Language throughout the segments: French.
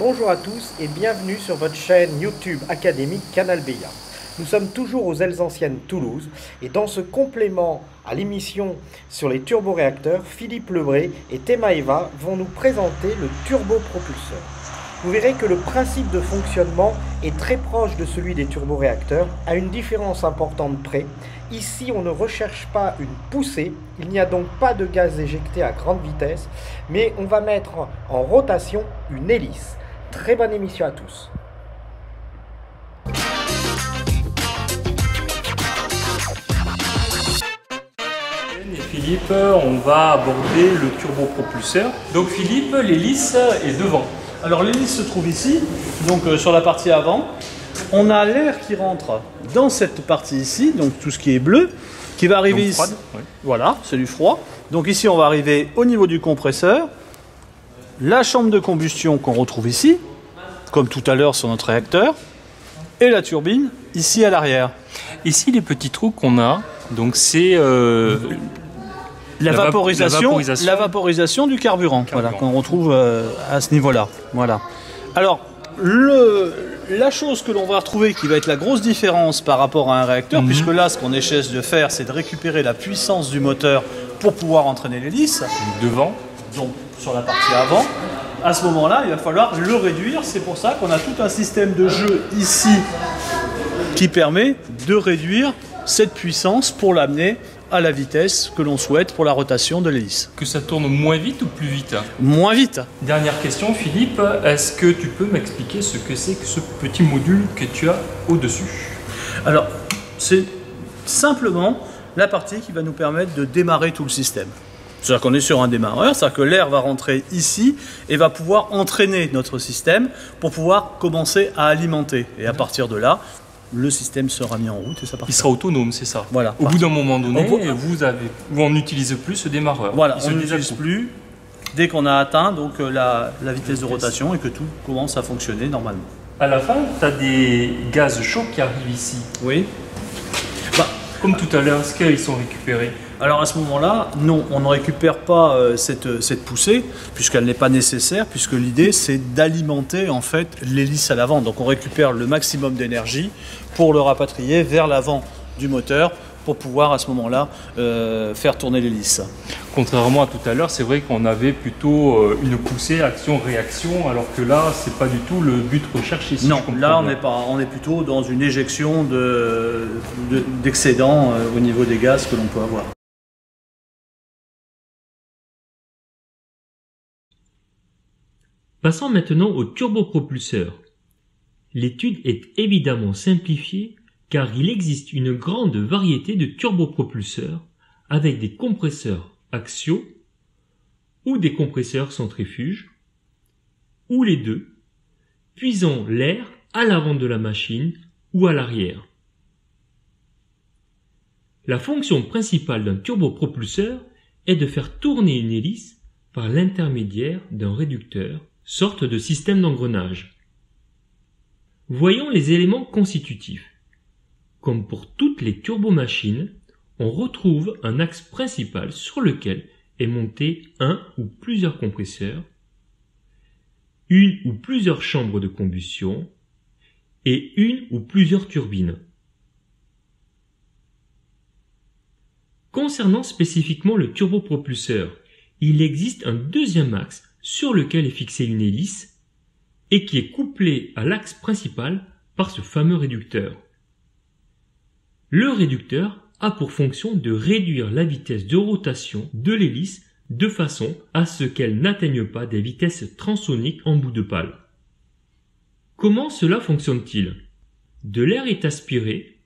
Bonjour à tous et bienvenue sur votre chaîne YouTube académique Canal BIA. Nous sommes toujours aux ailes anciennes Toulouse et dans ce complément à l'émission sur les turboréacteurs, Philippe Lebré et Temaeva vont nous présenter le turbopropulseur. Vous verrez que le principe de fonctionnement est très proche de celui des turboréacteurs, à une différence importante près. Ici, on ne recherche pas une poussée, il n'y a donc pas de gaz éjecté à grande vitesse, mais on va mettre en rotation une hélice. Très bonne émission à tous. Et Philippe, on va aborder le turbopropulseur. Donc Philippe, l'hélice est devant. Alors l'hélice se trouve ici, donc sur la partie avant. On a l'air qui rentre dans cette partie ici, donc tout ce qui est bleu, qui va arriver ici. Oui. Voilà, c'est du froid. Donc ici, on va arriver au niveau du compresseur. La chambre de combustion qu'on retrouve ici, comme tout à l'heure sur notre réacteur, et la turbine ici à l'arrière. Ici, les petits trous qu'on a, donc c'est La vaporisation du carburant. Voilà, qu'on retrouve à ce niveau-là. Voilà. Alors, la chose que l'on va retrouver qui va être la grosse différence par rapport à un réacteur, puisque là, ce qu'on essaie de faire, c'est de récupérer la puissance du moteur pour pouvoir entraîner l'hélice. devant. Donc, sur la partie avant. À ce moment-là, il va falloir le réduire. C'est pour ça qu'on a tout un système de jeu ici qui permet de réduire cette puissance pour l'amener à la vitesse que l'on souhaite pour la rotation de l'hélice. Que ça tourne moins vite ou plus vite? Moins vite. Dernière question, Philippe, est-ce que tu peux m'expliquer ce que c'est que ce petit module que tu as au-dessus? Alors, c'est simplement la partie qui va nous permettre de démarrer tout le système. C'est-à-dire qu'on est sur un démarreur, c'est-à-dire que l'air va rentrer ici et va pouvoir entraîner notre système pour pouvoir commencer à alimenter. Et à partir de là, le système sera mis en route et ça partira. Il sera autonome, c'est ça? Voilà. Au bout d'un moment donné, on n'utilise plus ce démarreur. Voilà, on n'utilise plus dès qu'on a atteint donc, la vitesse de rotation et que tout commence à fonctionner normalement. À la fin, tu as des gaz chauds qui arrivent ici. Oui. Comme tout à l'heure, est-ce qu'ils sont récupérés? Alors à ce moment-là, non, on ne récupère pas cette poussée puisqu'elle n'est pas nécessaire, puisque l'idée c'est d'alimenter en fait l'hélice à l'avant. Donc on récupère le maximum d'énergie pour le rapatrier vers l'avant du moteur pour pouvoir à ce moment-là faire tourner l'hélice. Contrairement à tout à l'heure, c'est vrai qu'on avait plutôt une poussée action-réaction, alors que là, c'est pas du tout le but recherché. Non, là on est plutôt dans une éjection d'excédent au niveau des gaz que l'on peut avoir. Passons maintenant au turbopropulseur. L'étude est évidemment simplifiée car il existe une grande variété de turbopropulseurs avec des compresseurs axiaux ou des compresseurs centrifuges, ou les deux, puisant l'air à l'avant de la machine ou à l'arrière. La fonction principale d'un turbopropulseur est de faire tourner une hélice par l'intermédiaire d'un réducteur, sorte de système d'engrenage. Voyons les éléments constitutifs. Comme pour toutes les turbomachines, on retrouve un axe principal sur lequel est monté un ou plusieurs compresseurs, une ou plusieurs chambres de combustion et une ou plusieurs turbines. Concernant spécifiquement le turbopropulseur, il existe un deuxième axe sur lequel est fixée une hélice et qui est couplé à l'axe principal par ce fameux réducteur. Le réducteur a pour fonction de réduire la vitesse de rotation de l'hélice de façon à ce qu'elle n'atteigne pas des vitesses transsoniques en bout de pale. Comment cela fonctionne-t-il? De l'air est aspiré,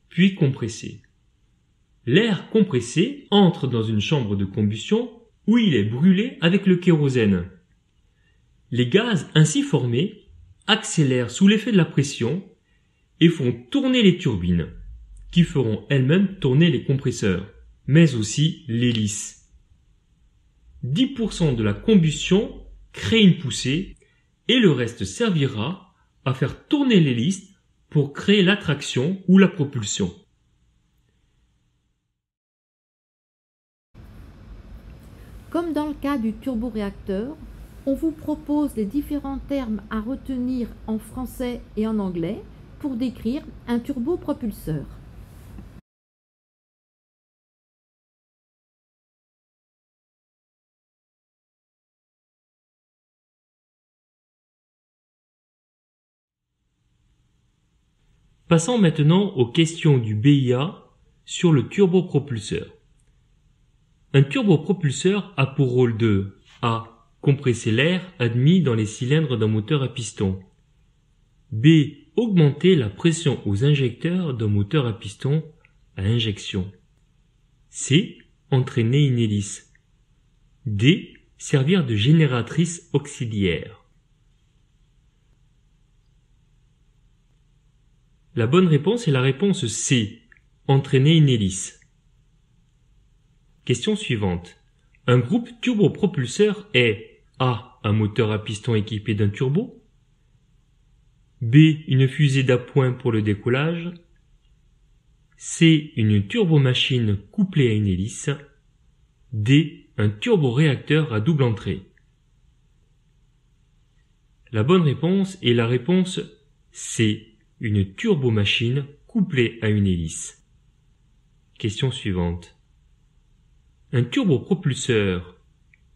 puis compressé. L'air compressé entre dans une chambre de combustion où il est brûlé avec le kérosène. Les gaz ainsi formés accélèrent sous l'effet de la pression et font tourner les turbines, qui feront elles-mêmes tourner les compresseurs, mais aussi l'hélice. 10% de la combustion crée une poussée et le reste servira à faire tourner l'hélice pour créer l'attraction ou la propulsion. Comme dans le cas du turboréacteur, On vous propose les différents termes à retenir en français et en anglais pour décrire un turbopropulseur. Passons maintenant aux questions du BIA sur le turbopropulseur. Un turbopropulseur a pour rôle de A. Compresser l'air admis dans les cylindres d'un moteur à piston. B. Augmenter la pression aux injecteurs d'un moteur à piston à injection. C. Entraîner une hélice. D. Servir de génératrice auxiliaire. La bonne réponse est la réponse C. Entraîner une hélice. Question suivante. Un groupe turbopropulseur est A. Un moteur à piston équipé d'un turbo. B. Une fusée d'appoint pour le décollage. C. Une turbomachine couplée à une hélice. D. Un turboréacteur à double entrée. La bonne réponse est la réponse C. Une turbomachine couplée à une hélice. Question suivante. Un turbopropulseur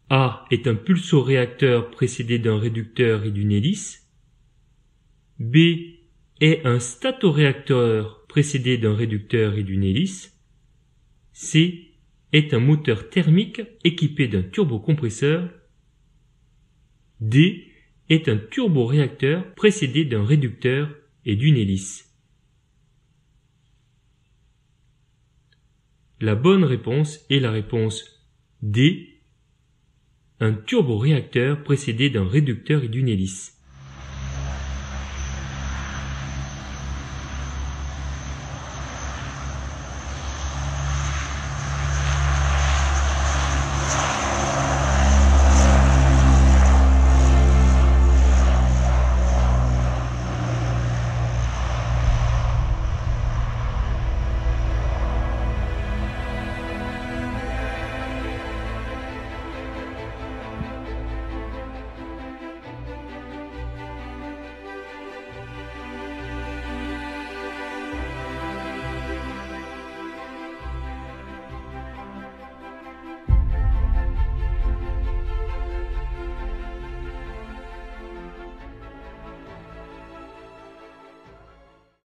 A est un pulsoréacteur précédé d'un réducteur et d'une hélice. B est un statoréacteur précédé d'un réducteur et d'une hélice. C est un moteur thermique équipé d'un turbocompresseur. D est un turboréacteur précédé d'un réducteur et d'une hélice. La bonne réponse est la réponse D, un turboréacteur précédé d'un réducteur et d'une hélice.